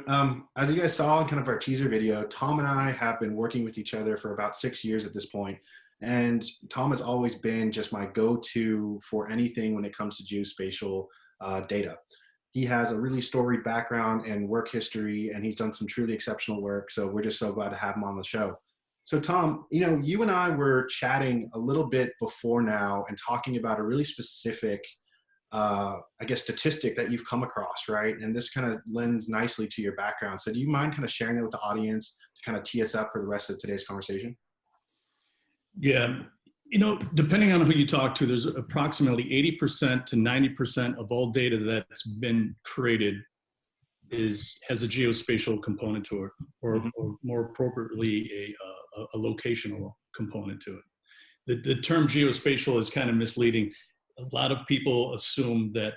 as you guys saw in kind of our teaser video, Tom and I have been working with each other for about 6 years at this point. And Tom has always been just my go-to for anything when it comes to geospatial data. He has a really storied background and work history, and he's done some truly exceptional work. So we're just so glad to have him on the show. So Tom, you and I were chatting a little bit before now and talking about a really specific I guess, statistic that you've come across, right? And this kind of lends nicely to your background. So do you mind kind of sharing that with the audience to kind of tee us up for the rest of today's conversation? Yeah, depending on who you talk to, there's approximately 80% to 90% of all data that's been created has a geospatial component to it, or more appropriately, a locational component to it. The term geospatial is kind of misleading. A lot of people assume that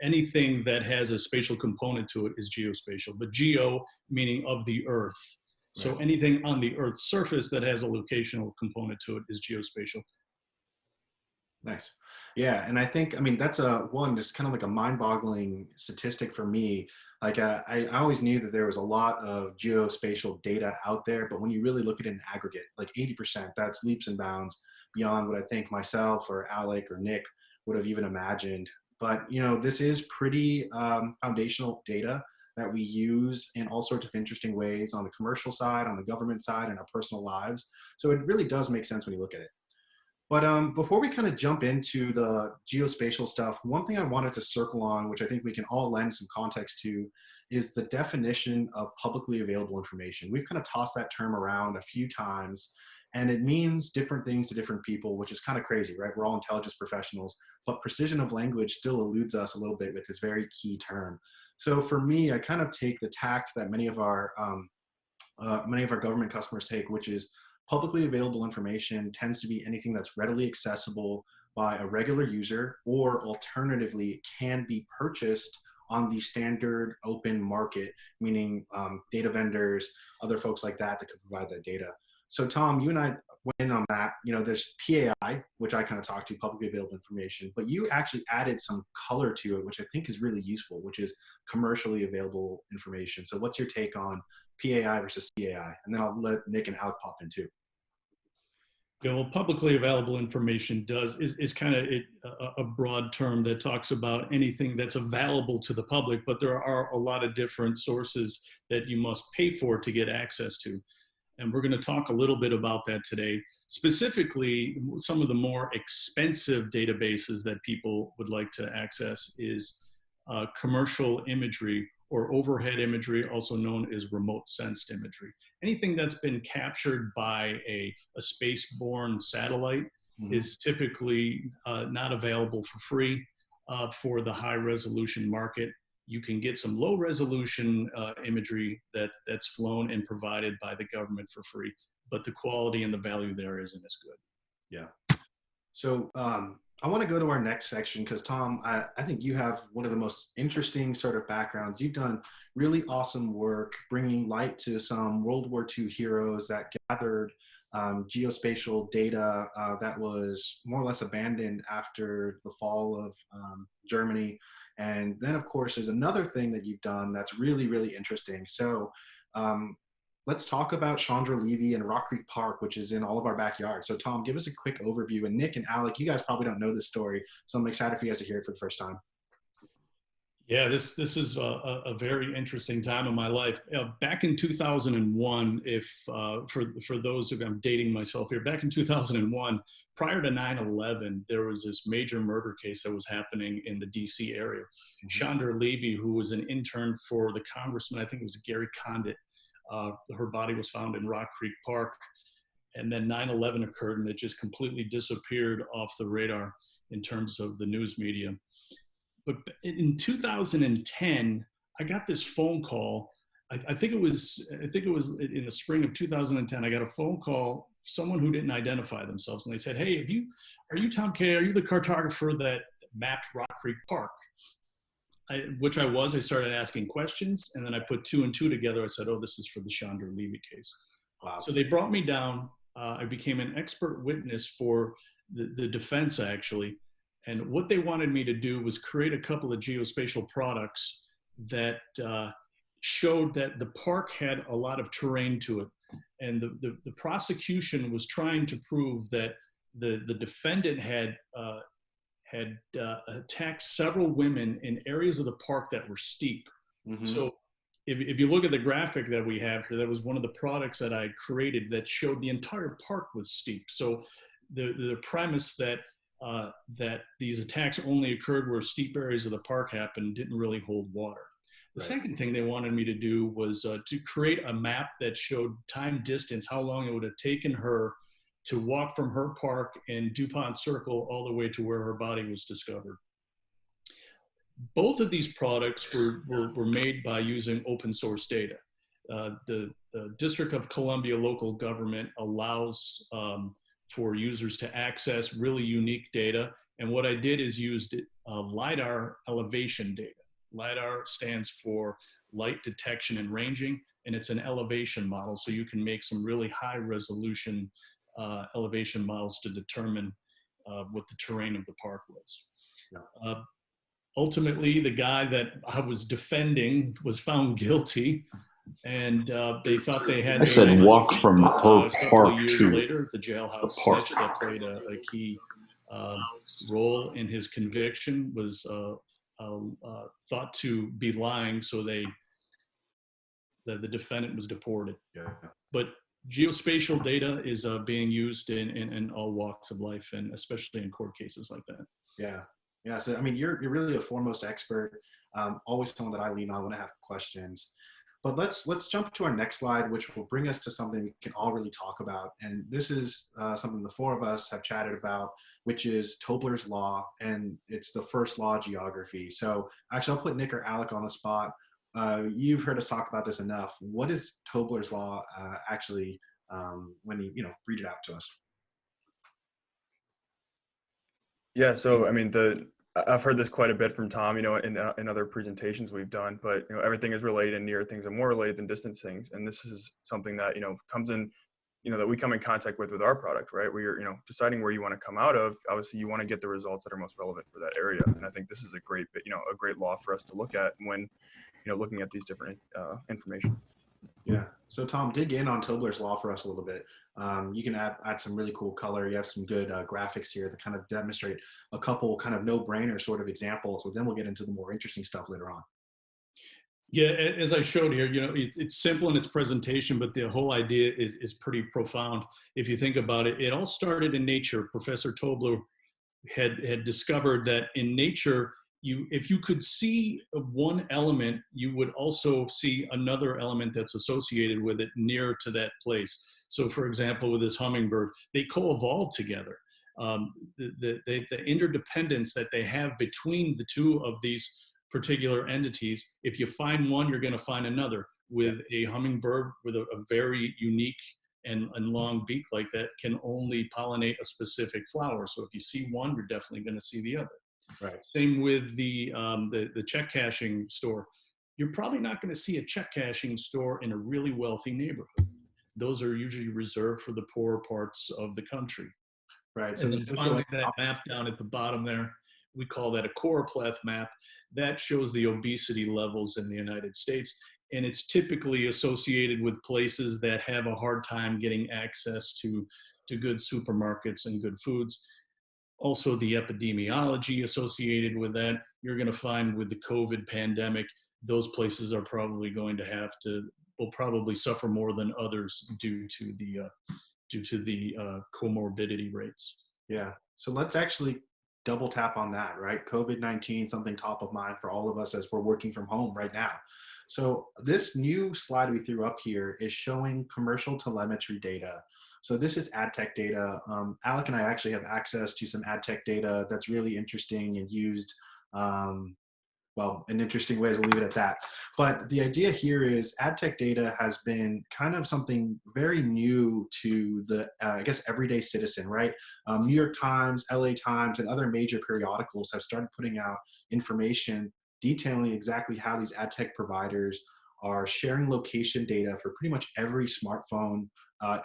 anything that has a spatial component to it is geospatial, but geo meaning of the earth. So Right. anything on the earth's surface that has a locational component to it is geospatial. Nice. Yeah. And I think, that's just kind of like a mind-boggling statistic for me. Like I always knew that there was a lot of geospatial data out there, but when you really look at it in aggregate, like 80%, that's leaps and bounds beyond what I think myself or Alec or Nick would have even imagined. But, this is pretty foundational data that we use in all sorts of interesting ways on the commercial side, on the government side, and our personal lives. So it really does make sense when you look at it. But before we kind of jump into the geospatial stuff, one thing I wanted to circle on, which I think we can all lend some context to, is the definition of publicly available information. We've kind of tossed that term around a few times, and it means different things to different people, which is kind of crazy, right? We're all intelligence professionals, but precision of language still eludes us a little bit with this very key term. So for me, I kind of take the tact that many of our government customers take, which is publicly available information tends to be anything that's readily accessible by a regular user, or alternatively can be purchased on the standard open market, meaning data vendors, other folks like that could provide that data. So Tom, you and I went in on that. There's PAI, which I kind of talked to, publicly available information, but you actually added some color to it, which I think is really useful, which is commercially available information. So what's your take on PAI versus CAI? And then I'll let Nick and Alec pop in too. Yeah, well, publicly available information is kind of a broad term that talks about anything that's available to the public, but there are a lot of different sources that you must pay for to get access to. And we're going to talk a little bit about that today. Specifically, some of the more expensive databases that people would like to access is commercial imagery or overhead imagery, also known as remote sensed imagery. Anything that's been captured by a space-borne satellite is typically not available for free for the high resolution market. You can get some low resolution imagery that's flown and provided by the government for free, but the quality and the value there isn't as good. Yeah. So I want to go to our next section because Tom, I think you have one of the most interesting sort of backgrounds. You've done really awesome work bringing light to some World War II heroes that gathered geospatial data that was more or less abandoned after the fall of Germany. And then, of course, there's another thing that you've done that's really, really interesting. So let's talk about Chandra Levy and Rock Creek Park, which is in all of our backyard. So Tom, give us a quick overview. And Nick and Alec, you guys probably don't know this story, so I'm excited for you guys to hear it for the first time. Yeah, this is a very interesting time in my life. Back in 2001, for those who, I'm dating myself here, back in 2001, prior to 9/11, there was this major murder case that was happening in the DC area. Chandra Levy, who was an intern for the congressman, I think it was Gary Condit, her body was found in Rock Creek Park. And then 9/11 occurred and it just completely disappeared off the radar in terms of the news media. But in 2010, I got this phone call. I think it was in the spring of 2010. I got a phone call, someone who didn't identify themselves, and they said, "Hey, are you Tom Kay? Are you the cartographer that mapped Rock Creek Park?" Which I was. I started asking questions, and then I put two and two together. I said, "Oh, this is for the Chandra Levy case." Wow. So they brought me down. I became an expert witness for the defense, actually. And what they wanted me to do was create a couple of geospatial products that showed that the park had a lot of terrain to it. And the prosecution was trying to prove that the defendant had attacked several women in areas of the park that were steep. Mm-hmm. So if you look at the graphic that we have here, that was one of the products that I created that showed the entire park was steep. So the premise that that these attacks only occurred where steep areas of the park happened didn't really hold water. The Right. second thing they wanted me to do was to create a map that showed time distance, how long it would have taken her to walk from her park in DuPont Circle all the way to where her body was discovered. Both of these products were made by using open source data. The District of Columbia local government allows for users to access really unique data. And what I did is used LiDAR elevation data. LiDAR stands for light detection and ranging, and it's an elevation model. So you can make some really high resolution elevation models to determine what the terrain of the park was. Yeah. Ultimately, the guy that I was defending was found guilty, and they thought they had. I said walk from her A couple park of years to later, the jailhouse park. snitch that played a key role in his conviction was thought to be lying, so the defendant was deported. Yeah. But geospatial data is being used in all walks of life, and especially in court cases like that. Yeah. Yeah. So, I mean, you're really a foremost expert, always someone that I lean on when I have questions. But let's jump to our next slide, which will bring us to something we can all really talk about. And this is something the four of us have chatted about, which is Tobler's Law, and it's the first law of geography. So actually, I'll put Nick or Alec on the spot. You've heard us talk about this enough. What is Tobler's Law actually when you read it out to us? Yeah, so I mean, I've heard this quite a bit from Tom, in other presentations we've done, but everything is related, and near things are more related than distant things, and this is something that comes in, that we come in contact with our product, right? Where you're deciding where you want to come out of. Obviously, you want to get the results that are most relevant for that area, and I think this is a great law for us to look at when looking at these different information. Yeah. So Tom, dig in on Tobler's Law for us a little bit. You can add some really cool color. You have some good graphics here that kind of demonstrate a couple kind of no-brainer sort of examples. So then we'll get into the more interesting stuff later on. Yeah, as I showed here, it's simple in its presentation, but the whole idea is pretty profound. If you think about it, it all started in nature. Professor Tobler had discovered that in nature, if you could see one element, you would also see another element that's associated with it near to that place. So for example, with this hummingbird, they co-evolved together. The interdependence that they have between the two of these particular entities, if you find one, you're going to find another. With a hummingbird with a very unique and long beak like that, can only pollinate a specific flower. So if you see one, you're definitely going to see the other. Right. Same with the check cashing store. You're probably not going to see a check cashing store in a really wealthy neighborhood. Those are usually reserved for the poorer parts of the country. Right. So and then finally, that map down at the bottom there, we call that a choropleth map. That shows the obesity levels in the United States. And it's typically associated with places that have a hard time getting access to good supermarkets and good foods. Also, the epidemiology associated with that, you're going to find with the COVID pandemic, those places are probably will probably suffer more than others due to the comorbidity rates. Yeah. So let's actually double tap on that, right? COVID-19, something top of mind for all of us as we're working from home right now. So this new slide we threw up here is showing commercial telemetry data. So this is ad tech data. Alec and I actually have access to some ad tech data that's really interesting and used, in interesting ways. We'll leave it at that. But the idea here is ad tech data has been kind of something very new to the, everyday citizen, right? New York Times, LA Times, and other major periodicals have started putting out information detailing exactly how these ad tech providers are sharing location data for pretty much every smartphone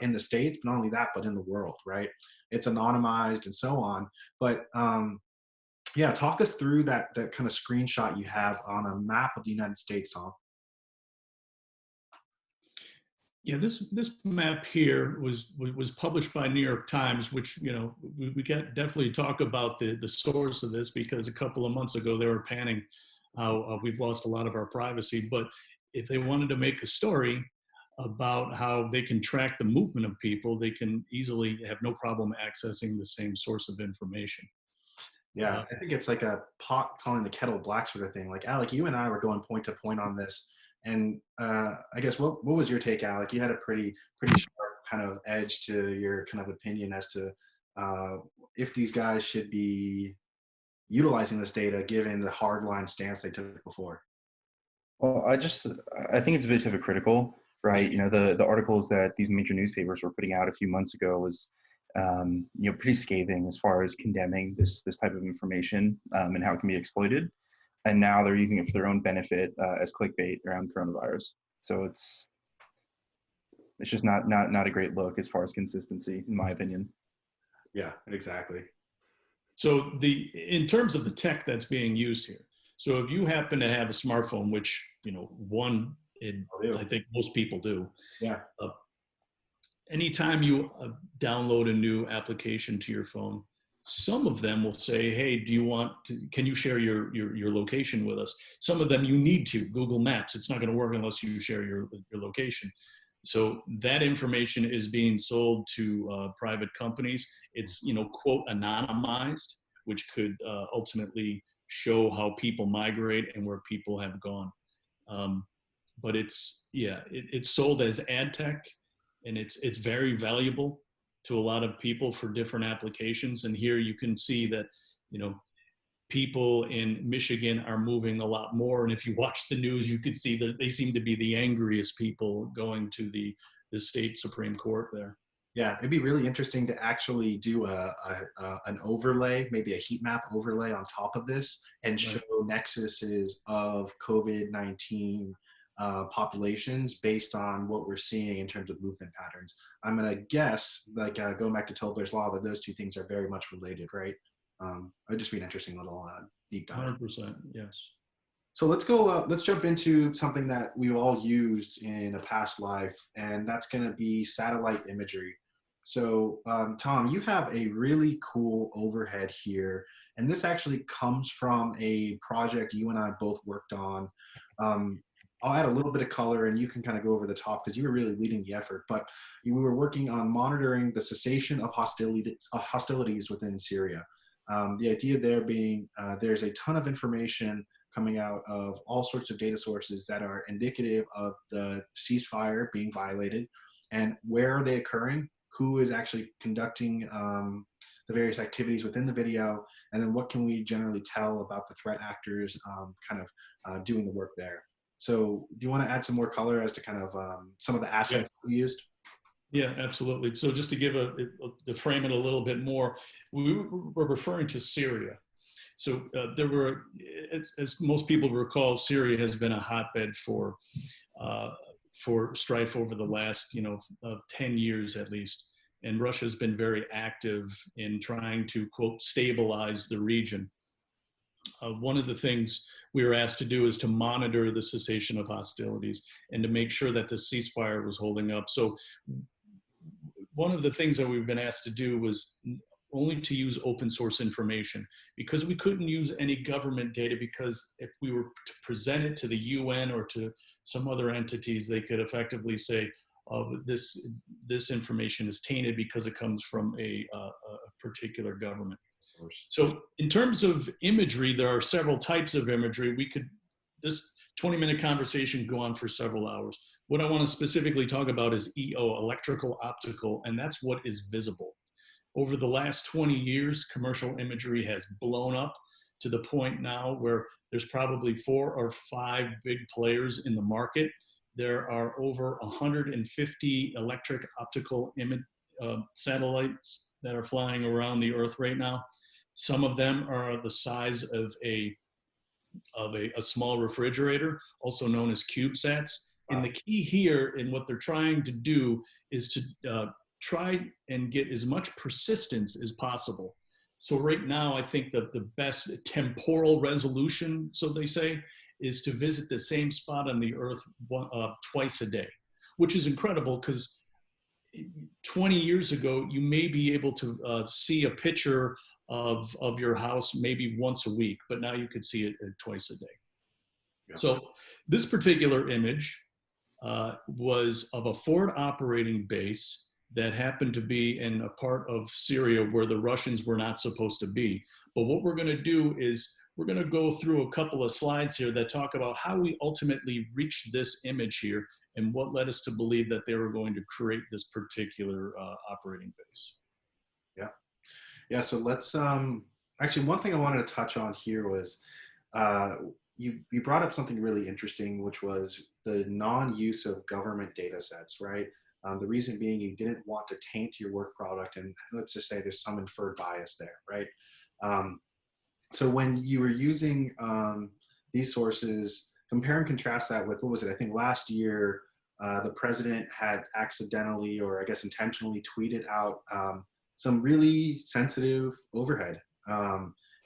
in the States, but not only that, but in the world, right? It's anonymized and so on. But yeah, talk us through that kind of screenshot you have on a map of the United States, Tom. Yeah, this map here was published by New York Times, which, you know, we can definitely talk about the source of this, because a couple of months ago they were panning how we've lost a lot of our privacy. But if they wanted to make a story about how they can track the movement of people, they can easily have no problem accessing the same source of information. Yeah, I think it's like a pot calling the kettle black sort of thing. Like Alec, you and I were going point to point on this, and I guess what was your take, Alec? You had a pretty sharp kind of edge to your kind of opinion as to uh, if these guys should be utilizing this data given the hardline stance they took before. Well, I think it's a bit hypocritical, right? You know, the articles that these major newspapers were putting out a few months ago was, you know, pretty scathing as far as condemning this type of information and how it can be exploited. And now they're using it for their own benefit as clickbait around coronavirus. So it's just not a great look as far as consistency, in my opinion. Yeah, exactly. So in terms of the tech that's being used here, so if you happen to have a smartphone, which, you know, I think most people do. Yeah. Anytime you download a new application to your phone, some of them will say, hey, can you share your location with us? Some of them you need to. Google Maps, it's not going to work unless you share your location. So that information is being sold to private companies. It's, you know, quote, anonymized, which could ultimately show how people migrate and where people have gone. But it's sold as ad tech, and it's very valuable to a lot of people for different applications. And here you can see that, you know, people in Michigan are moving a lot more. And if you watch the news, you could see that they seem to be the angriest people going to the state Supreme Court there. Yeah, it'd be really interesting to actually do an overlay, maybe a heat map overlay on top of this, and show nexuses of COVID-19 populations based on what we're seeing in terms of movement patterns. I'm going to guess, like going back to Tobler's Law, that those two things are very much related, right? It'd just be an interesting little deep dive. 100%, yes. So let's go, let's jump into something that we've all used in a past life, and that's going to be satellite imagery. So Tom, you have a really cool overhead here, and this actually comes from a project you and I both worked on. I'll add a little bit of color and you can kind of go over the top because you were really leading the effort, but we were working on monitoring the cessation of hostilities within Syria. The idea there being there's a ton of information coming out of all sorts of data sources that are indicative of the ceasefire being violated, and where are they occurring, who is actually conducting the various activities within the video, and then what can we generally tell about the threat actors doing the work there. So do you want to add some more color as to kind of some of the assets we used? Yeah, absolutely. So just to to frame it a little bit more, we were referring to Syria. So there were, as most people recall, Syria has been a hotbed for strife over the last 10 years at least, and Russia has been very active in trying to, quote, stabilize the region. One of the things we were asked to do is to monitor the cessation of hostilities and to make sure that the ceasefire was holding up. So one of the things that we've been asked to do was only to use open source information, because we couldn't use any government data, because if we were to present it to the UN or to some other entities, they could effectively say, oh, this information is tainted because it comes from a particular government. So in terms of imagery, there are several types of imagery. This 20-minute conversation can go on for several hours. What I want to specifically talk about is EO, electrical optical, and that's what is visible. Over the last 20 years, commercial imagery has blown up to the point now where there's probably 4 or 5 big players in the market. There are over 150 electric optical satellites that are flying around the Earth right now. Some of them are the size of a small refrigerator, also known as CubeSats. And the key here in what they're trying to do is to try and get as much persistence as possible. So right now, I think that the best temporal resolution, so they say, is to visit the same spot on the Earth twice a day. which is incredible because 20 years ago, you may be able to see a picture of your house maybe once a week, but now you could see it twice a day. Yeah. So this particular image was of a forward operating base that happened to be in a part of Syria where the Russians were not supposed to be. But what we're going to do is we're going to go through a couple of slides here that talk about how we ultimately reached this image here and what led us to believe that they were going to create this particular operating base. Yeah. Yeah. So let's, actually, one thing I wanted to touch on here was, you brought up something really interesting, which was the non-use of government data sets, right? The reason being you didn't want to taint your work product, and let's just say there's some inferred bias there, right? So when you were using these sources, compare and contrast that with, what was it? I think last year, the president had accidentally, or I guess intentionally, tweeted out some really sensitive overhead.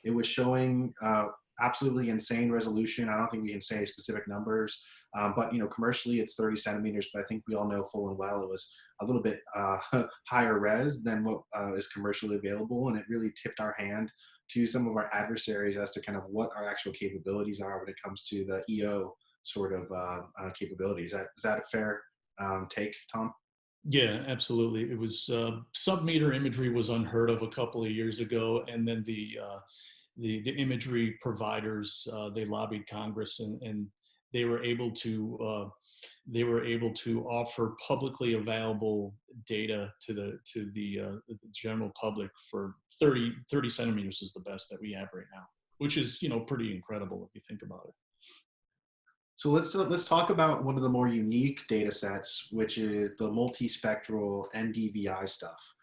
It was showing absolutely insane resolution. I don't think we can say specific numbers, but commercially it's 30 centimeters, but I think we all know full and well it was a little bit higher res than what is commercially available, and it really tipped our hand to some of our adversaries as to kind of what our actual capabilities are when it comes to the EO sort of capabilities. Is that a fair take, Tom? Yeah, absolutely. It was sub-meter imagery was unheard of a couple of years ago, and then the imagery providers, they lobbied Congress, and they were able to offer publicly available data to the general public for 30 centimeters is the best that we have right now, which is pretty incredible if you think about it. So let's talk about one of the more unique data sets, which is the multispectral NDVI stuff.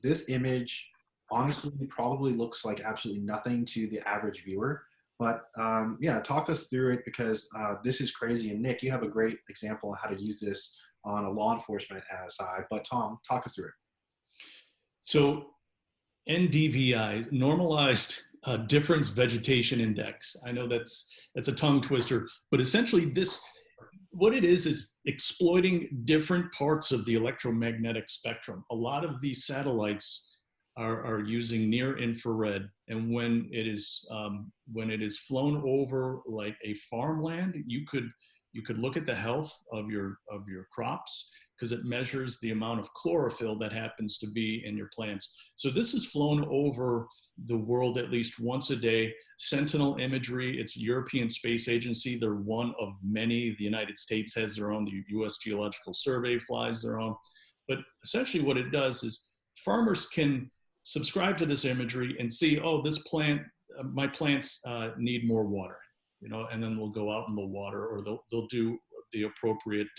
This image honestly probably looks like absolutely nothing to the average viewer, but yeah, talk us through it, because this is crazy. And Nick, you have a great example of how to use this on a law enforcement side, but Tom, talk us through it. So NDVI, normalized difference vegetation index. I know that's a tongue twister, but essentially what it is exploiting different parts of the electromagnetic spectrum. A lot of these satellites are using near infrared, and when it is flown over like a farmland, you could look at the health of your crops, because it measures the amount of chlorophyll that happens to be in your plants. So this is flown over the world at least once a day. Sentinel imagery, it's European Space Agency. They're one of many. The United States has their own. The US Geological Survey flies their own. But essentially what it does is farmers can subscribe to this imagery and see, oh, this plant, my plants need more water, and then they'll go out and they'll water, or they'll do the appropriate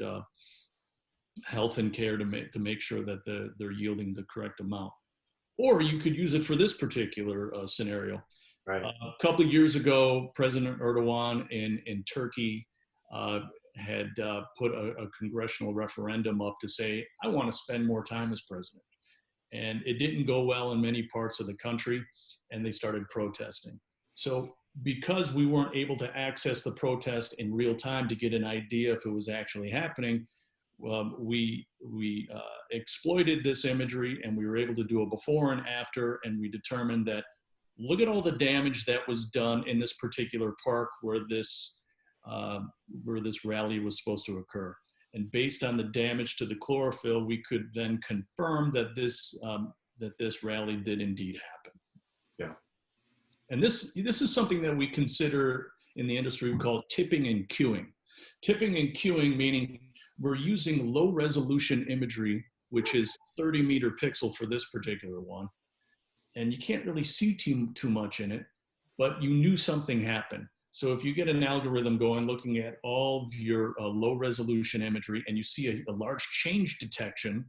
health and care to make sure that they're yielding the correct amount. Or you could use it for this particular scenario. Right. A couple of years ago, President Erdogan in Turkey had put a congressional referendum up to say, I want to spend more time as president. And it didn't go well in many parts of the country, and they started protesting. So because we weren't able to access the protest in real time to get an idea if it was actually happening, we exploited this imagery, and we were able to do a before and after, and we determined that, look at all the damage that was done in this particular park where this rally was supposed to occur. And based on the damage to the chlorophyll, we could then confirm that this rally did indeed happen. Yeah. And this is something that we consider in the industry, we call tipping and queuing. Tipping and queuing meaning we're using low resolution imagery, which is 30 meter pixel for this particular one. And you can't really see too much in it, but you knew something happened. So if you get an algorithm going, looking at all of your low resolution imagery, and you see a large change detection,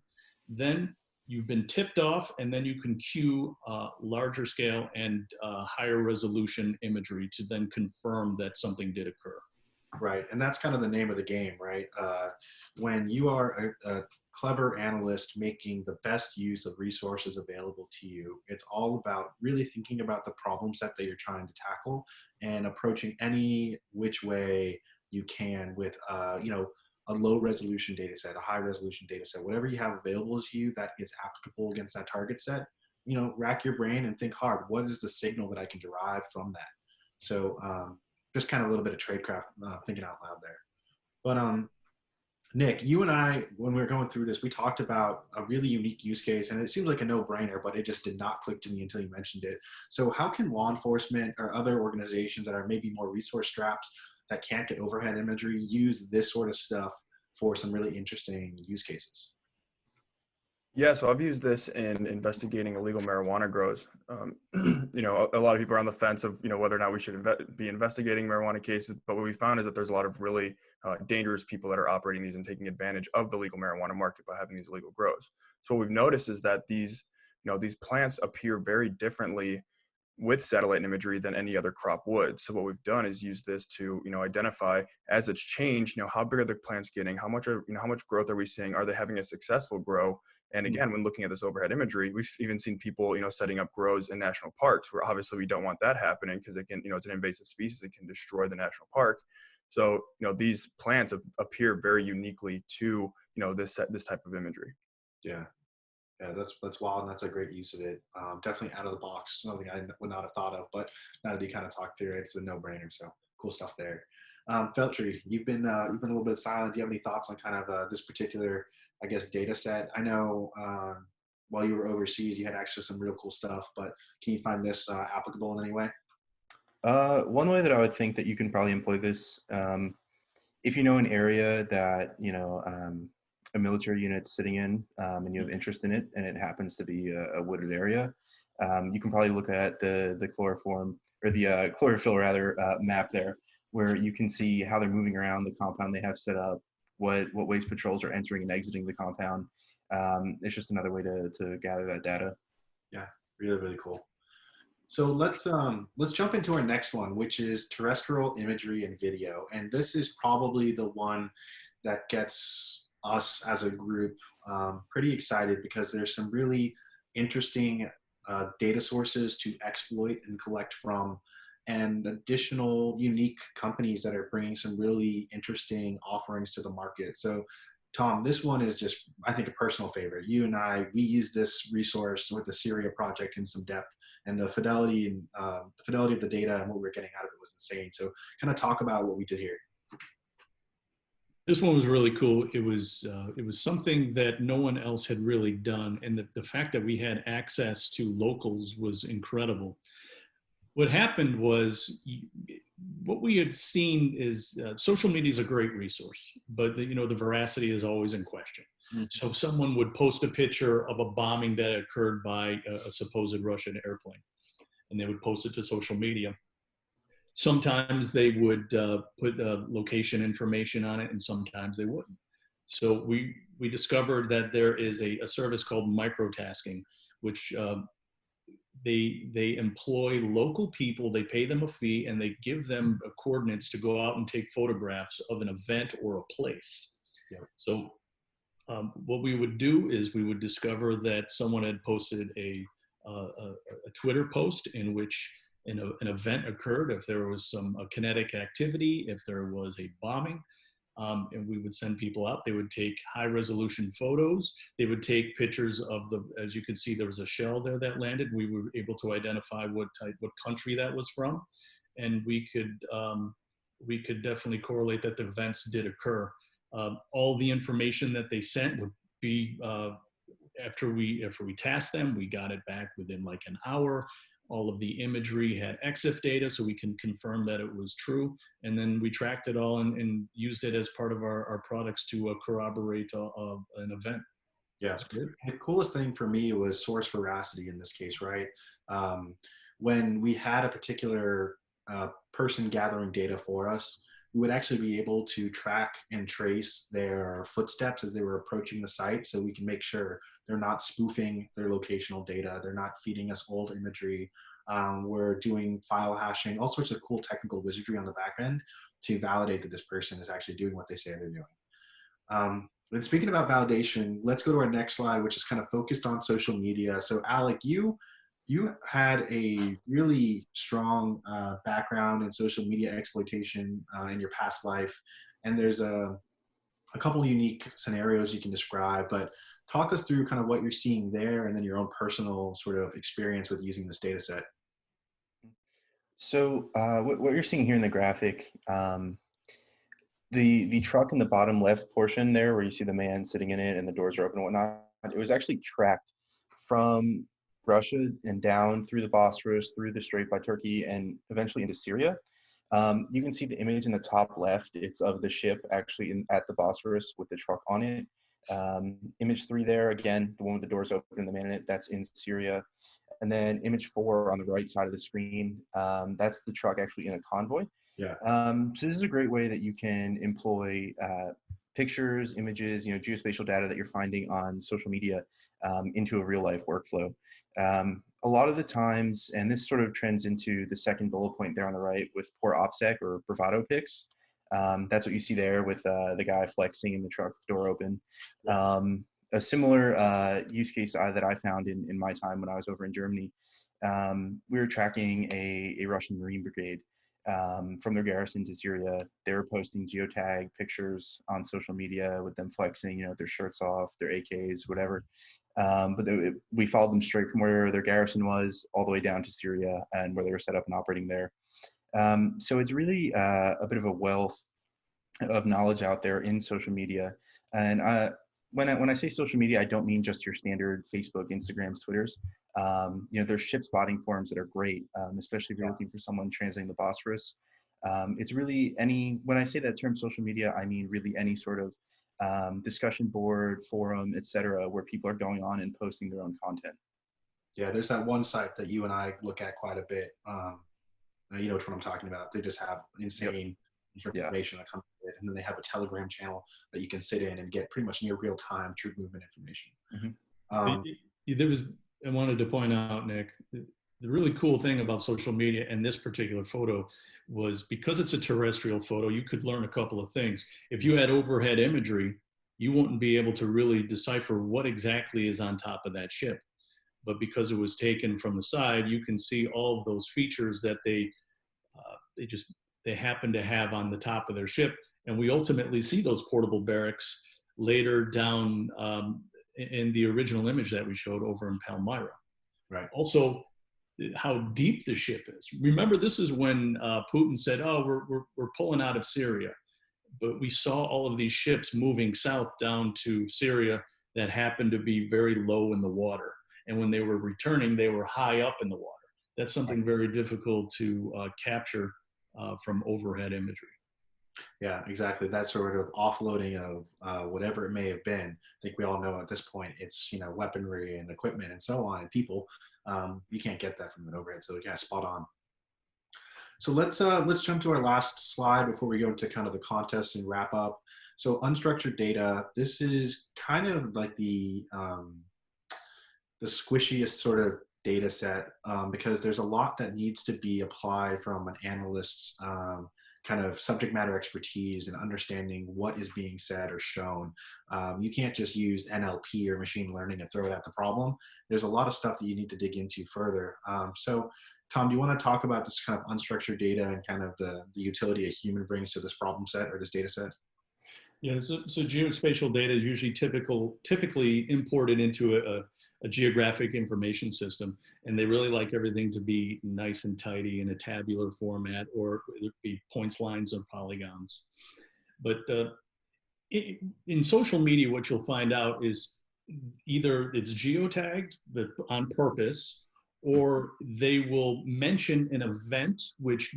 then you've been tipped off, and then you can queue larger scale and higher resolution imagery to then confirm that something did occur. Right, and that's kind of the name of the game, right? When you are a clever analyst making the best use of resources available to you, it's all about really thinking about the problem set that you're trying to tackle and approaching any which way you can with, a low resolution data set, a high resolution data set, whatever you have available to you that is applicable against that target set, you know, rack your brain and think hard. What is the signal that I can derive from that? So just kind of a little bit of tradecraft thinking out loud there. But Nick, you and I, when we were going through this, we talked about a really unique use case, and it seems like a no-brainer, but it just did not click to me until you mentioned it. So how can law enforcement or other organizations that are maybe more resource strapped that can't get overhead imagery use this sort of stuff for some really interesting use cases? Yeah, so I've used this in investigating illegal marijuana grows. You know, a lot of people are on the fence of, you know, whether or not we should be investigating marijuana cases, but what we found is that there's a lot of really dangerous people that are operating these and taking advantage of the legal marijuana market by having these illegal grows. So what we've noticed is that these, you know, these plants appear very differently with satellite imagery than any other crop would. So what we've done is use this to, you know, identify as it's changed, you know, how big are the plants getting, how much are, you know, how much growth are we seeing, are they having a successful grow? And again, when looking at this overhead imagery, we've even seen people, you know, setting up grows in national parks, where obviously we don't want that happening because it can, you know, it's an invasive species, it can destroy the national park. So, you know, these plants appear very uniquely to, you know, this type of imagery. Yeah. Yeah, that's wild, and that's a great use of it. Definitely out of the box, something I would not have thought of, but now that you kind of talked through it, it's a no-brainer. So cool stuff there. Feltry, you've been a little bit silent. Do you have any thoughts on kind of this particular, I guess, data set? I know while you were overseas, you had actually some real cool stuff, but can you find this applicable in any way? One way that I would think that you can probably employ this, if you know an area that, you know, a military unit's sitting in, and you have interest in it, and it happens to be a wooded area, you can probably look at the chloroform, or the chlorophyll rather, map there, where you can see how they're moving around the compound they have set up, what waste patrols are entering and exiting the compound. It's just another way to gather that data. Yeah, really, really cool. So let's jump into our next one, which is terrestrial imagery and video. And this is probably the one that gets us as a group pretty excited, because there's some really interesting data sources to exploit and collect from, and additional unique companies that are bringing some really interesting offerings to the market. So Tom, this one is just, I think, a personal favorite. You and I, we use this resource with the Syria project in some depth, and the fidelity of the data and what we're getting out of it was insane. So kind of talk about what we did here. This one was really cool. It was something that no one else had really done, and the fact that we had access to locals was incredible. What happened was, what we had seen is social media is a great resource, but you know, the veracity is always in question. Mm-hmm. So someone would post a picture of a bombing that occurred by a supposed Russian airplane, and they would post it to social media. Sometimes they would put location information on it, and sometimes they wouldn't. So we discovered that there is a service called microtasking, which they employ local people, they pay them a fee, and they give them coordinates to go out and take photographs of an event or a place. Yeah. So what we would do is we would discover that someone had posted a Twitter post in which an event occurred, if there was some kinetic activity, if there was a bombing, and we would send people out. They would take high resolution photos. They would take pictures of as you could see, there was a shell there that landed. We were able to identify what country that was from. And we could definitely correlate that the events did occur. All the information that they sent would be, after we tasked them, we got it back within like an hour. All of the imagery had EXIF data, so we can confirm that it was true. And then we tracked it all and used it as part of our products to corroborate an event. Yeah. The coolest thing for me was source veracity in this case, right? When we had a particular person gathering data for us, we would actually be able to track and trace their footsteps as they were approaching the site, so we can make sure they're not spoofing their locational data, they're not feeding us old imagery. We're doing file hashing, all sorts of cool technical wizardry on the back end to validate that this person is actually doing what they say they're doing. And speaking about validation, let's go to our next slide, which is kind of focused on social media. So Alec, you had a really strong background in social media exploitation in your past life, and there's a a couple unique scenarios you can describe, but talk us through kind of what you're seeing there and then your own personal sort of experience with using this data set. So what you're seeing here in the graphic, the truck in the bottom left portion there, where you see the man sitting in it and the doors are open and whatnot, it was actually tracked from Russia and down through the Bosphorus, through the Strait by Turkey, and eventually into Syria. You can see the image in the top left. It's of the ship actually at the Bosphorus with the truck on it. Image 3 there, again, the one with the doors open and the man in it, that's in Syria. And then image 4 on the right side of the screen, that's the truck actually in a convoy. Yeah. So this is a great way that you can employ pictures, images, geospatial data that you're finding on social media into a real life workflow. A lot of the times, and this sort of trends into the second bullet point there on the right with poor OPSEC or bravado pics. That's what you see there with the guy flexing in the truck, door open. A similar use case that I found in my time when I was over in Germany, we were tracking a Russian Marine brigade from their garrison to Syria. They were posting geotag pictures on social media with them flexing, their shirts off, their AKs, whatever. But we followed them straight from where their garrison was all the way down to Syria and where they were set up and operating there. So it's really a bit of a wealth of knowledge out there in social media. And when I say social media, I don't mean just your standard Facebook, Instagrams, Twitters. There's ship spotting forums that are great, especially if you're looking for someone translating the Bosphorus. It's really when I say that term social media, I mean really any sort of discussion board, forum, etc., where people are going on and posting their own content. Yeah, there's that one site that you and I look at quite a bit. You know which one I'm talking about. They just have insane information that comes with it, and then they have a Telegram channel that you can sit in and get pretty much near real time troop movement information. I wanted to point out, Nick, the really cool thing about social media and this particular photo was because it's a terrestrial photo, you could learn a couple of things. If you had overhead imagery, you wouldn't be able to really decipher what exactly is on top of that ship. But because it was taken from the side, you can see all of those features that they happen to have on the top of their ship. And we ultimately see those portable barracks later down in the original image that we showed over in Palmyra. Right. Also, how deep the ship is. Remember, this is when Putin said, "Oh, we're pulling out of Syria," but we saw all of these ships moving south down to Syria that happened to be very low in the water, and when they were returning, they were high up in the water. That's something very difficult to capture from overhead imagery. Yeah, exactly. That sort of offloading of whatever it may have been. I think we all know at this point it's weaponry and equipment and so on and people. You can't get that from an overhead, so yeah, spot on. So let's jump to our last slide before we go into kind of the contest and wrap up. So unstructured data. This is kind of like the squishiest sort of data set because there's a lot that needs to be applied from an analyst's kind of subject matter expertise and understanding what is being said or shown. You can't just use NLP or machine learning to throw it at the problem. There's a lot of stuff that you need to dig into further. So Tom, do you want to talk about this kind of unstructured data and kind of the utility a human brings to this problem set or this data set? Yeah, so geospatial data is usually typically imported into a geographic information system, and they really like everything to be nice and tidy in a tabular format, or it be points, lines, or polygons. But in social media, what you'll find out is either it's geotagged on purpose, or they will mention an event, which,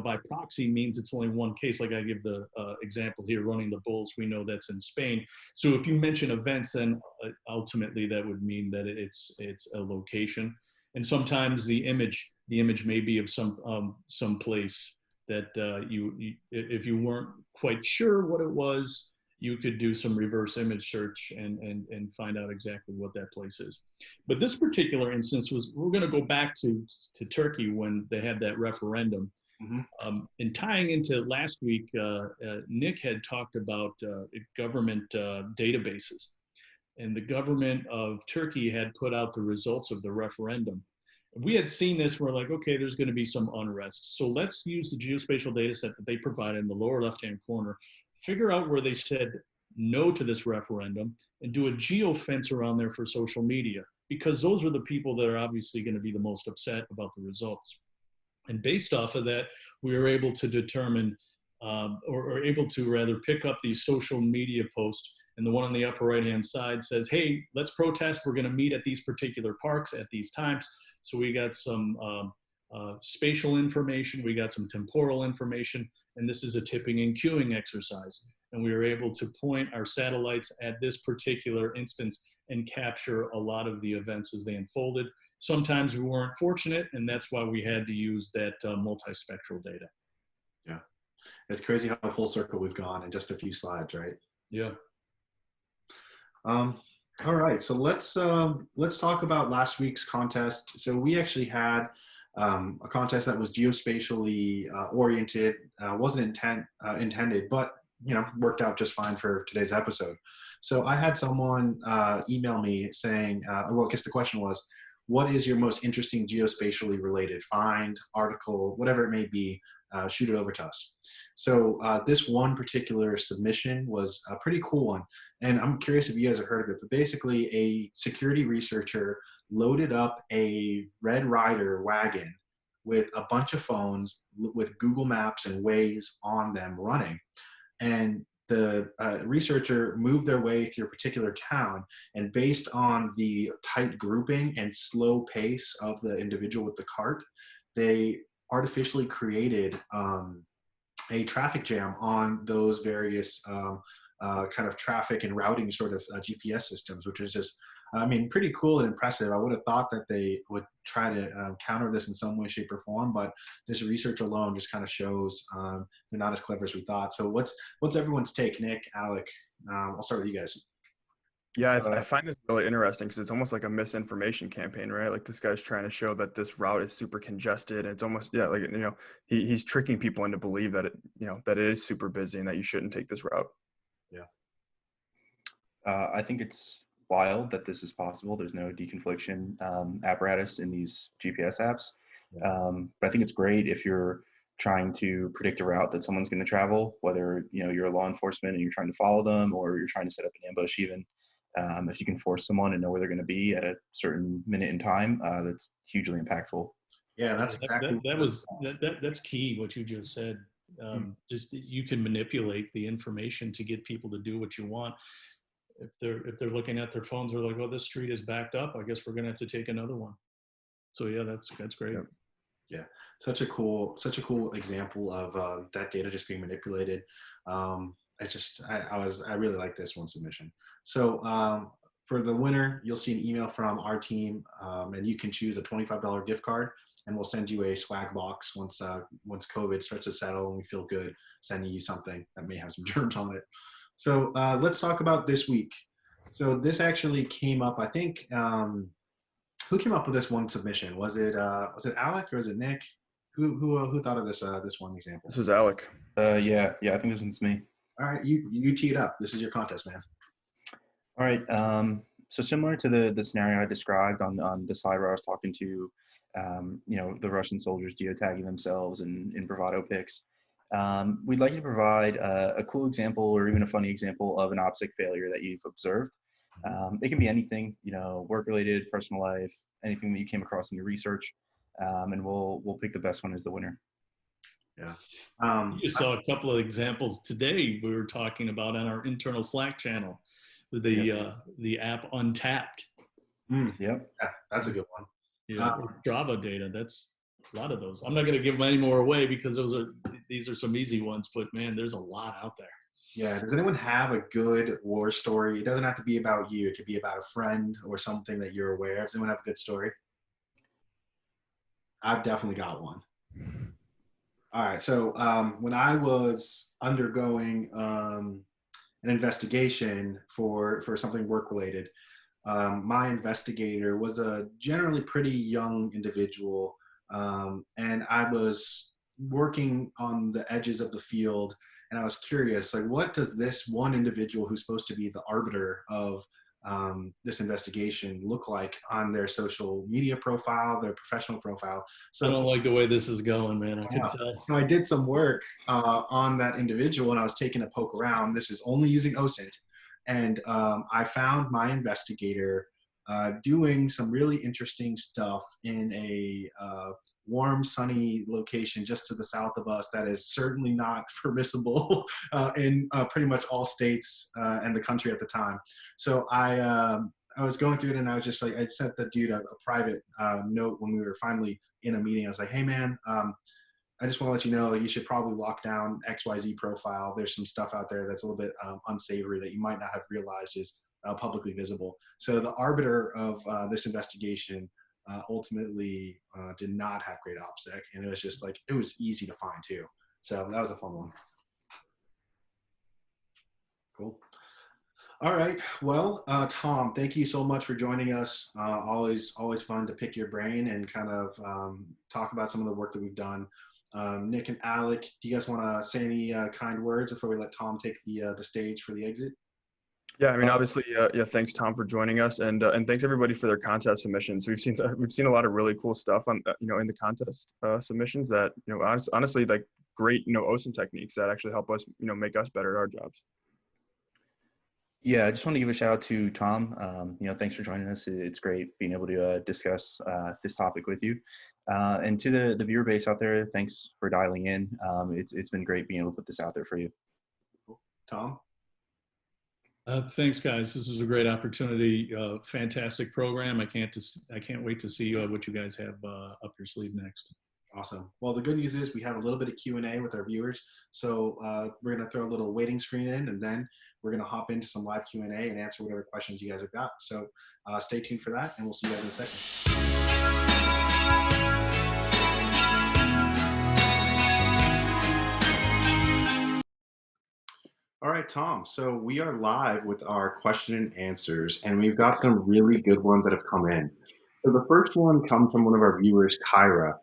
by proxy means it's only one case. Like I give the example here, running the bulls, we know that's in Spain. So if you mention events, then ultimately that would mean that it's a location. And sometimes the image may be of some place that if you weren't quite sure what it was, you could do some reverse image search and find out exactly what that place is. But this particular instance we're going to go back to Turkey when they had that referendum. Mm-hmm. And tying into last week, Nick had talked about government databases. And the government of Turkey had put out the results of the referendum. We had seen this, we're like, okay, there's going to be some unrest. So let's use the geospatial data set that they provided in the lower left-hand corner, figure out where they said no to this referendum and do a geofence around there for social media, because those are the people that are obviously going to be the most upset about the results. And based off of that, we were able to determine, or able to rather pick up these social media posts. And the one on the upper right-hand side says, hey, let's protest. We're going to meet at these particular parks at these times. So we got some spatial information, we got some temporal information, and this is a tipping and queuing exercise. And we were able to point our satellites at this particular instance and capture a lot of the events as they unfolded. Sometimes we weren't fortunate, and that's why we had to use that multispectral data. Yeah, it's crazy how full circle we've gone in just a few slides, right? Yeah. All right, so let's talk about last week's contest. So we actually had a contest that was geospatially oriented, wasn't intended, but worked out just fine for today's episode. So I had someone email me saying, well, I guess the question was, what is your most interesting geospatially related find, article, whatever it may be, shoot it over to us. So this one particular submission was a pretty cool one. And I'm curious if you guys have heard of it, but basically a security researcher loaded up a Red Ryder wagon with a bunch of phones with Google Maps and Waze on them running. And the researcher moved their way through a particular town, and based on the tight grouping and slow pace of the individual with the cart, they artificially created a traffic jam on those various kind of traffic and routing sort of GPS systems, which is just, I mean, pretty cool and impressive. I would have thought that they would try to counter this in some way, shape, or form, but this research alone just kind of shows they're not as clever as we thought. So what's everyone's take? Nick, Alec, I'll start with you guys. Yeah, I find this really interesting because it's almost like a misinformation campaign, right? Like this guy's trying to show that this route is super congested. And it's almost, yeah, like, he's tricking people into believe that that it is super busy and that you shouldn't take this route. Yeah. I think it's wild that this is possible. There's no deconfliction apparatus in these GPS apps. Yeah. But I think it's great if you're trying to predict a route that someone's going to travel, whether you're a law enforcement and you're trying to follow them, or you're trying to set up an ambush even. If you can force someone to know where they're going to be at a certain minute in time, that's hugely impactful. Yeah, that's exactly that's key. What you just said. Just you can manipulate the information to get people to do what you want. If they're looking at their phones, they're like, "Oh, this street is backed up. I guess we're going to have to take another one." So yeah, that's great. Yep. Yeah, such a cool example of that data just being manipulated. I really like this one submission. So for the winner, you'll see an email from our team, and you can choose a $25 gift card, and we'll send you a swag box once COVID starts to settle and we feel good sending you something that may have some germs on it. So let's talk about this week. So this actually came up, I think. Who came up with this one submission? Was it Alec or was it Nick? Who thought of this one example? This was Alec. Yeah, I think this one's me. All right, you tee it up. This is your contest, man. All right. So similar to the scenario I described on the slide where I was talking to, the Russian soldiers geotagging themselves in bravado pics. We'd like you to provide a cool example or even a funny example of an OPSEC failure that you've observed. It can be anything, work-related, personal life, anything that you came across in your research, and we'll pick the best one as the winner. Yeah. You saw a couple of examples today we were talking about on our internal Slack channel, the app Untapped. Yep. Yeah, that's a good one. Yeah, Strava data. That's a lot of those. I'm not going to give them any more away because these are some easy ones, but man, there's a lot out there. Yeah. Does anyone have a good war story? It doesn't have to be about you. It could be about a friend or something that you're aware of. Does anyone have a good story? I've definitely got one. All right. So when I was undergoing an investigation for something work-related, my investigator was a generally pretty young individual, and I was working on the edges of the field, and I was curious, like, what does this one individual who's supposed to be the arbiter of this investigation look like on their social media profile, their professional profile? So I don't like the way this is going, man. I can tell. So I did some work on that individual, and I was taking a poke around. This is only using OSINT. And I found my investigator doing some really interesting stuff in a warm, sunny location just to the south of us that is certainly not permissible in pretty much all states and the country at the time. So I was going through it, and I was just like, I sent the dude a private note when we were finally in a meeting. I was like, hey man, I just want to let you know you should probably lock down XYZ profile. There's some stuff out there that's a little bit unsavory that you might not have realized is publicly visible. So the arbiter of this investigation ultimately did not have great OPSEC, and it was just like, it was easy to find too. So that was a fun one. Cool. All right. Well, Tom, thank you so much for joining us. Always fun to pick your brain and kind of talk about some of the work that we've done. Nick and Alec, do you guys want to say any kind words before we let Tom take the stage for the exit? Yeah, I mean, obviously, yeah. Thanks, Tom, for joining us, and thanks everybody for their contest submissions. We've seen a lot of really cool stuff on in the contest submissions that honestly like great OSINT techniques that actually help us make us better at our jobs. Yeah, I just want to give a shout out to Tom. Thanks for joining us. It's great being able to discuss this topic with you. And to the viewer base out there, thanks for dialing in. It's been great being able to put this out there for you. Tom? Thanks, guys. This is a great opportunity. Fantastic program. I can't wait to see what you guys have up your sleeve next. Awesome. Well, the good news is we have a little bit of Q&A with our viewers. So we're going to throw a little waiting screen in, and then we're going to hop into some live Q&A and answer whatever questions you guys have got. So stay tuned for that, and we'll see you guys in a second. All right, Tom. So we are live with our question and answers, and we've got some really good ones that have come in. So the first one comes from one of our viewers, Kyra.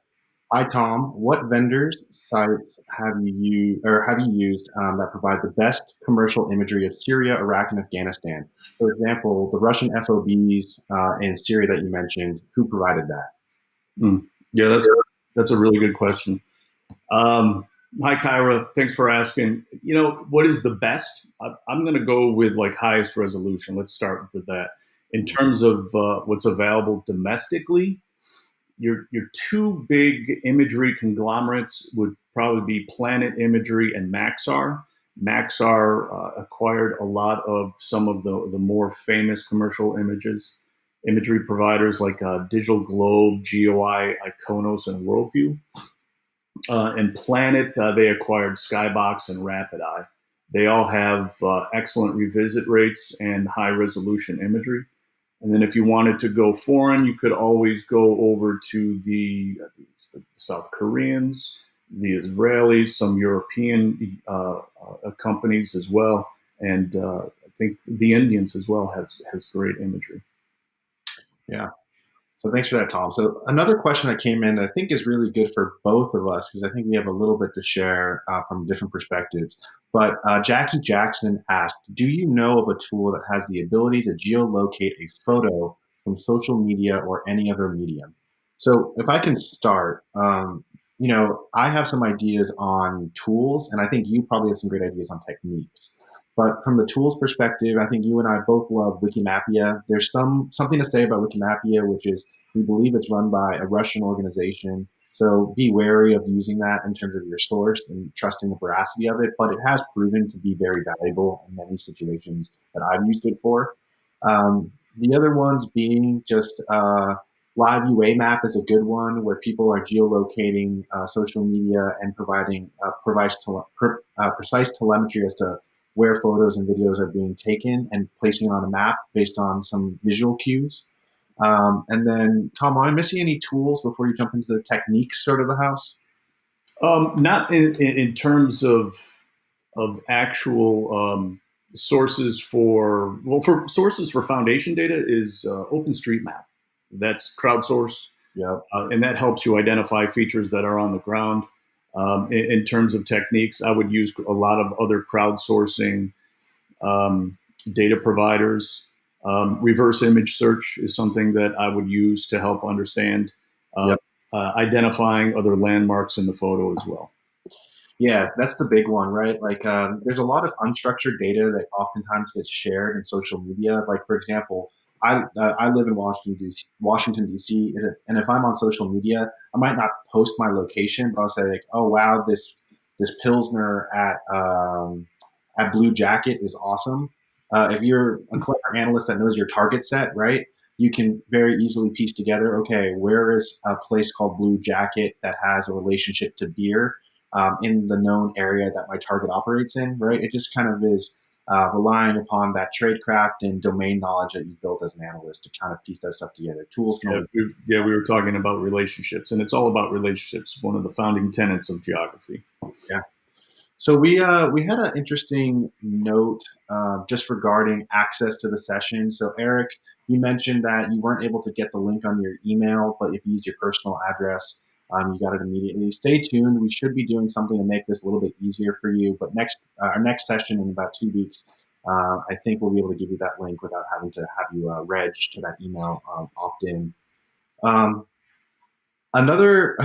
Hi, Tom. What vendors, sites have you used that provide the best commercial imagery of Syria, Iraq, and Afghanistan? For example, the Russian FOBs in Syria that you mentioned, who provided that? Yeah, that's a really good question. Hi, Kyra. Thanks for asking. What is the best? I'm going to go with like highest resolution. Let's start with that. In terms of what's available domestically, your two big imagery conglomerates would probably be Planet Imagery and Maxar. Maxar acquired a lot of some of the more famous commercial imagery providers like Digital Globe, GEOINT, Iconos, and Worldview. And Planet, they acquired Skybox and Rapid Eye. They all have excellent revisit rates and high resolution imagery. And then if you wanted to go foreign, you could always go over to the South Koreans, the Israelis, some European companies as well. And I think the Indians as well has great imagery. Yeah. So thanks for that, Tom. So another question that came in that I think is really good for both of us, because I think we have a little bit to share from different perspectives. But Jackie Jackson asked, do you know of a tool that has the ability to geolocate a photo from social media or any other medium? So if I can start, I have some ideas on tools, and I think you probably have some great ideas on techniques. But from the tools perspective, I think you and I both love Wikimapia. There's something to say about Wikimapia, which is we believe it's run by a Russian organization. So be wary of using that in terms of your source and trusting the veracity of it. But it has proven to be very valuable in many situations that I've used it for. The other ones being just Live UA Map is a good one where people are geolocating social media and providing precise telemetry as to where photos and videos are being taken and placing it on a map based on some visual cues. And then, Tom, am I missing any tools before you jump into the techniques sort of the house? Not in terms of actual sources for sources for foundation data is OpenStreetMap. That's crowdsourced. Yeah. And that helps you identify features that are on the ground. In terms of techniques, I would use a lot of other crowdsourcing data providers. Reverse image search is something that I would use to help understand identifying other landmarks in the photo as well. Yeah, that's the big one, right? Like, there's a lot of unstructured data that oftentimes gets shared in social media. Like, for example, I live in Washington D.C., and if I'm on social media, I might not post my location, but I'll say like, "Oh wow, this Pilsner at Blue Jacket is awesome." If you're a clever analyst that knows your target set, right, you can very easily piece together, okay, where is a place called Blue Jacket that has a relationship to beer? In the known area that my target operates in, right? It just kind of is relying upon that tradecraft and domain knowledge that you've built as an analyst to kind of piece that stuff together. Tools can only. We were talking about relationships, and it's all about relationships. One of the founding tenets of geography. Yeah. So we had an interesting note just regarding access to the session. So Eric, you mentioned that you weren't able to get the link on your email, but if you use your personal address, you got it immediately. Stay tuned. We should be doing something to make this a little bit easier for you. But our next session in about 2 weeks, I think we'll be able to give you that link without having to have you reg to that email opt in. Um, Another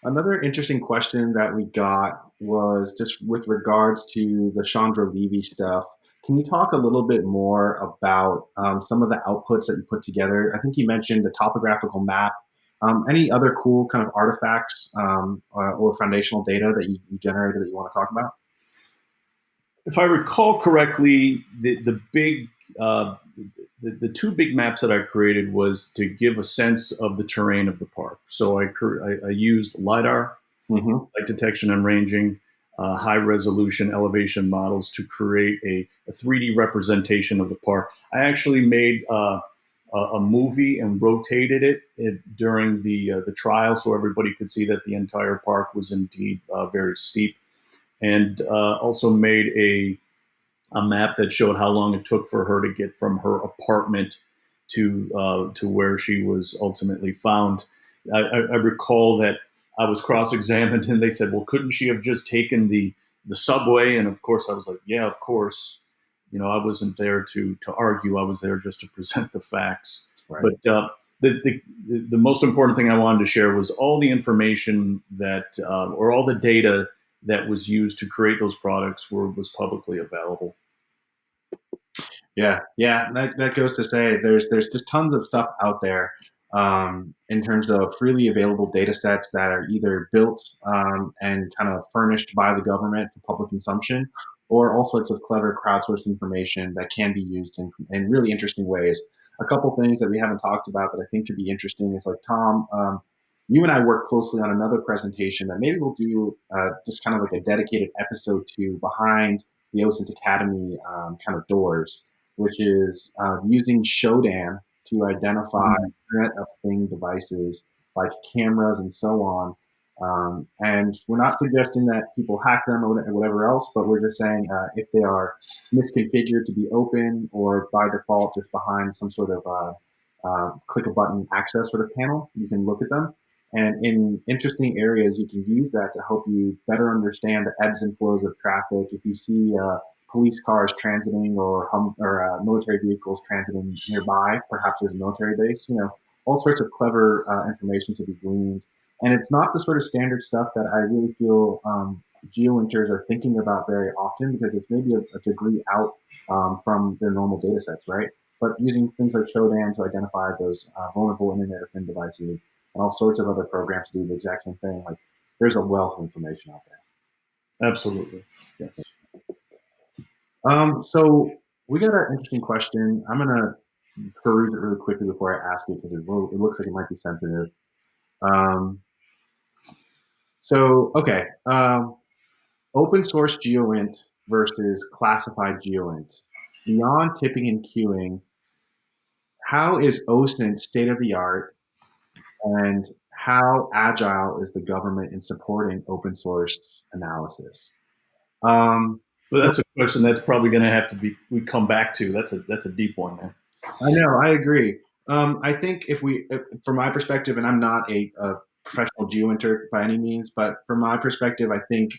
another interesting question that we got was just with regards to the Chandra Levy stuff. Can you talk a little bit more about some of the outputs that you put together? I think you mentioned the topographical map. Any other cool kind of artifacts or foundational data that you generated that you want to talk about? If I recall correctly, the big the two big maps that I created was to give a sense of the terrain of the park. So I used LiDAR, light detection and ranging, high resolution elevation models to create a 3D representation of the park. I actually made a movie and rotated it during the trial so everybody could see that the entire park was indeed very steep, and also made a map that showed how long it took for her to get from her apartment to where she was ultimately found. I recall that I was cross-examined, and they said, "Well, couldn't she have just taken the subway?" And of course, I was like, "Yeah, of course." I wasn't there to argue. I was there just to present the facts. Right. But the most important thing I wanted to share was all the information that, or all the data that was used to create those products was publicly available. Yeah, that goes to say there's just tons of stuff out there in terms of freely available data sets that are either built and kind of furnished by the government for public consumption, or all sorts of clever crowdsourced information that can be used in really interesting ways. A couple things that we haven't talked about that I think could be interesting is like Tom, you and I work closely on another presentation that maybe we'll do just kind of like a dedicated episode to behind the OSINT Academy kind of doors, which is using Shodan to identify Internet of Thing devices like cameras and so on. And we're not suggesting that people hack them or whatever else, but we're just saying if they are misconfigured to be open or by default just behind some sort of click a button access sort of panel, you can look at them. And in interesting areas, you can use that to help you better understand the ebbs and flows of traffic. If you see police cars transiting or military vehicles transiting nearby, perhaps there's a military base, all sorts of clever information to be gleaned. And it's not the sort of standard stuff that I really feel geointers are thinking about very often because it's maybe a degree out from their normal data sets, right? But using things like Shodan to identify those vulnerable Internet of Things devices and all sorts of other programs to do the exact same thing, like there's a wealth of information out there. Absolutely. Yes. So we got an interesting question. I'm gonna peruse it really quickly before I ask it because it looks like it might be sensitive. Okay. Open source GEOINT versus classified GEOINT. Beyond tipping and queuing, how is OSINT state of the art, and how agile is the government in supporting open source analysis? But that's a question that's probably going to have to we come back to. That's a deep one, man. I know, I agree. I think from my perspective, and I'm not a professional geointer by any means, but from my perspective, I think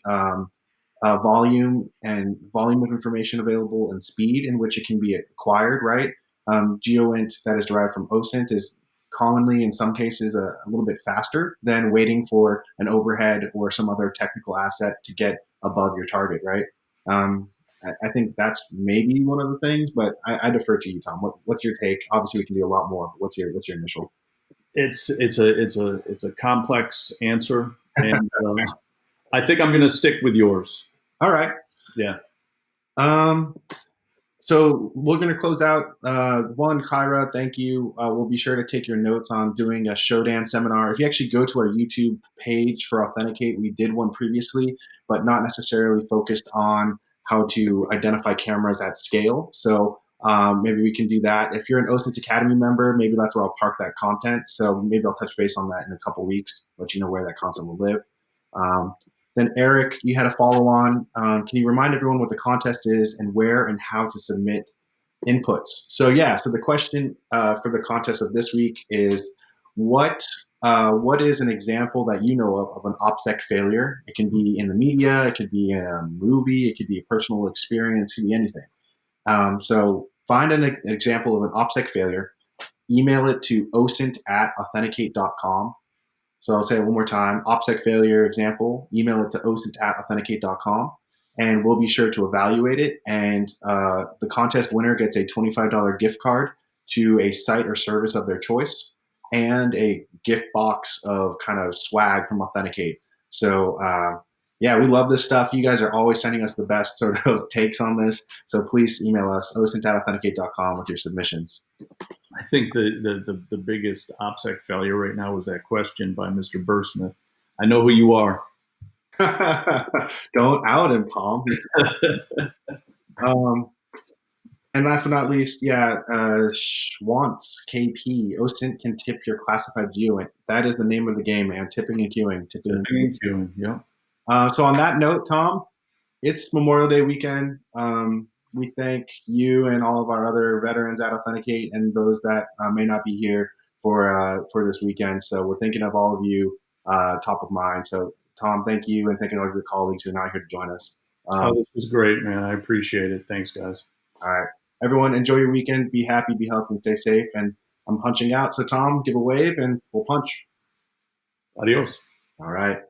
volume of information available and speed in which it can be acquired, right? GeoInt that is derived from OSINT is commonly in some cases a little bit faster than waiting for an overhead or some other technical asset to get above your target, right? I think that's maybe one of the things, but I defer to you, Tom. What's your take? Obviously, we can do a lot more. But what's your initial? It's a complex answer, and I think I'm going to stick with yours. All right. Yeah. So we're going to close out. One, Kyra, thank you. We'll be sure to take your notes on doing a Shodan seminar. If you actually go to our YouTube page for Authenticate, we did one previously, but not necessarily focused on how to identify cameras at scale. So maybe we can do that. If you're an OSINT Academy member, maybe that's where I'll park that content. So maybe I'll touch base on that in a couple weeks, let you know where that content will live. Then Eric, you had a follow on. Can you remind everyone what the contest is and where and how to submit inputs? So yeah, so the question for the contest of this week is what is an example that you know of an OPSEC failure? It can be in the media, it could be in a movie, it could be a personal experience, it could be anything. So find an example of an OPSEC failure, email it to osint@authenticate.com. So I'll say it one more time, OPSEC failure example, email it to osint@authenticate.com, and we'll be sure to evaluate it. And the contest winner gets a $25 gift card to a site or service of their choice and a gift box of kind of swag from Authenticate. So yeah, we love this stuff. You guys are always sending us the best sort of takes on this. So please email us, osint@authenticate.com with your submissions. I think the biggest OPSEC failure right now was that question by Mr. Bursmith. I know who you are. Don't out him, Tom. And last but not least, yeah, Schwantz, KP, OSINT can tip your classified GEOINT. That is the name of the game, man. Tipping and queuing. Tipping and queuing, yeah. So on that note, Tom, it's Memorial Day weekend. We thank you and all of our other veterans at Authenticate and those that may not be here for this weekend. So we're thinking of all of you top of mind. So Tom, thank you, and thanking all of your colleagues who are not here to join us. This was great, man. I appreciate it. Thanks, guys. All right. Everyone, enjoy your weekend. Be happy, be healthy, and stay safe. And I'm punching out. So Tom, give a wave and we'll punch. Adios. All right.